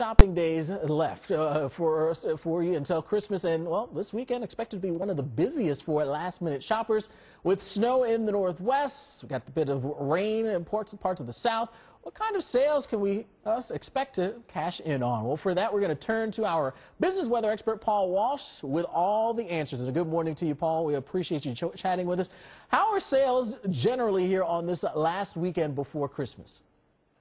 shopping days left for you until Christmas, and well, this weekend expected to be one of the busiest for last-minute shoppers. With snow in the Northwest, we got a bit of rain in parts of the South. What kind of sales can we expect to cash in on? Well, for that, we're going to turn to our business weather expert, Paul Walsh, with all the answers. And a good morning to you, Paul. We appreciate you chatting with us. How are sales generally here on this last weekend before Christmas?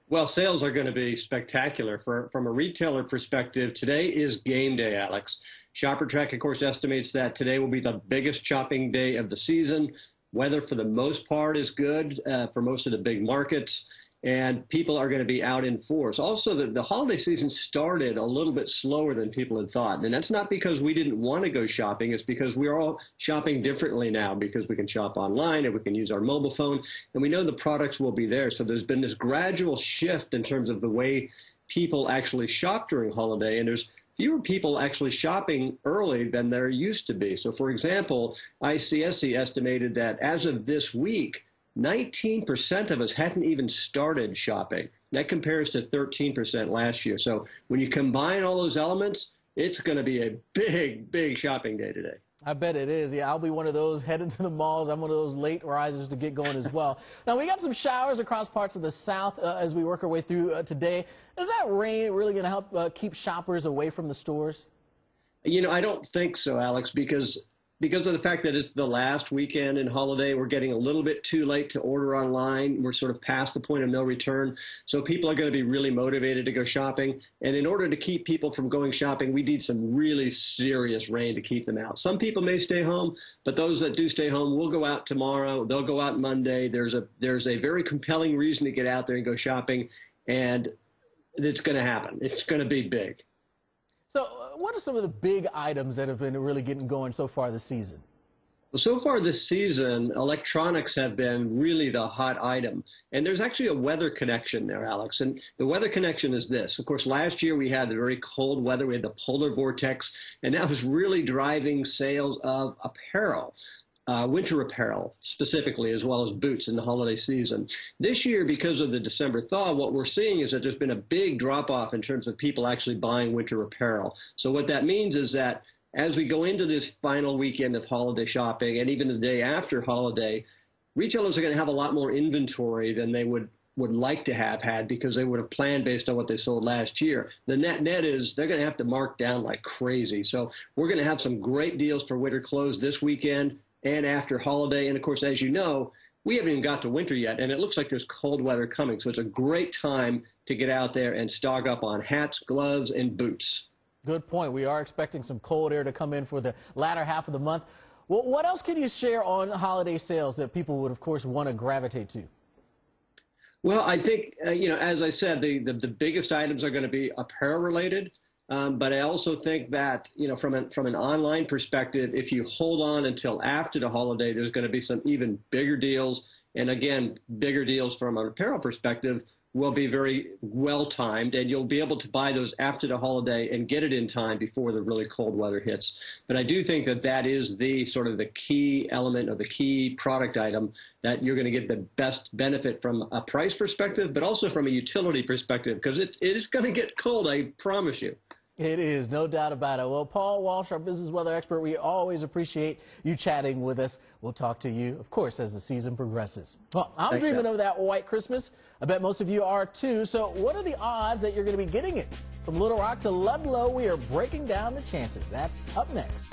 Well, sales are going to be spectacular. From a retailer perspective, today is game day, Alex. ShopperTrack, of course, estimates that today will be the biggest shopping day of the season. Weather, for the most part, is good for most of the big markets, and people are going to be out in force. Also, the holiday season started a little bit slower than people had thought, and that's not because we didn't want to go shopping. It's because we're all shopping differently now, because we can shop online and we can use our mobile phone, and we know the products will be there. So there's been this gradual shift in terms of the way people actually shop during holiday, and there's fewer people actually shopping early than there used to be. So, for example, ICSC estimated that as of this week, 19% of us hadn't even started shopping. That compares to 13% last year. So when you combine all those elements, it's going to be a big, big shopping day today. I bet it is. Yeah, I'll be one of those heading to the malls. I'm one of those late risers to get going as well. Now, we got some showers across parts of the South as we work our way through today. Is that rain really going to help keep shoppers away from the stores? You know, I don't think so, Alex, because of the fact that it's the last weekend and holiday, we're getting a little bit too late to order online. We're sort of past the point of no return. So people are going to be really motivated to go shopping. And in order to keep people from going shopping, we need some really serious rain to keep them out. Some people may stay home, but those that do stay home will go out tomorrow. They'll go out Monday. There's a very compelling reason to get out there and go shopping. And it's going to happen. It's going to be big. So what are some of the big items that have been really getting going so far this season? Well, so far this season, electronics have been really the hot item. And there's actually a weather connection there, Alex. And the weather connection is this. Of course, last year we had the very cold weather. We had the polar vortex, and that was really driving sales of apparel. Winter apparel specifically, as well as boots in the holiday season. This year, because of the December thaw, what we're seeing is that there's been a big drop-off in terms of people actually buying winter apparel. So what that means is that as we go into this final weekend of holiday shopping, and even the day after holiday, retailers are going to have a lot more inventory than they would like to have had, because they would have planned based on what they sold last year. The net is they're going to have to mark down like crazy. So we're going to have some great deals for winter clothes this weekend and after holiday. And of course, as you know, we haven't even got to winter yet, and it looks like there's cold weather coming. So it's a great time to get out there and stock up on hats, gloves, and boots. Good point. We are expecting some cold air to come in for the latter half of the month. Well, what else can you share on holiday sales that people would, of course, want to gravitate to? Well, I think, you know, as I said, the biggest items are going to be apparel related. But I also think that, you know, from an online perspective, if you hold on until after the holiday, there's going to be some even bigger deals. And again, bigger deals from an apparel perspective will be very well timed, and you'll be able to buy those after the holiday and get it in time before the really cold weather hits. But I do think that that is the sort of the key element, or the key product item that you're going to get the best benefit from a price perspective, but also from a utility perspective, because it is going to get cold, I promise you. It is, no doubt about it. Well, Paul Walsh, our business weather expert, we always appreciate you chatting with us. We'll talk to you, of course, as the season progresses. Well, I'm dreaming of that white Christmas. I bet most of you are, too. So what are the odds that you're going to be getting it? From Little Rock to Ludlow, we are breaking down the chances. That's up next.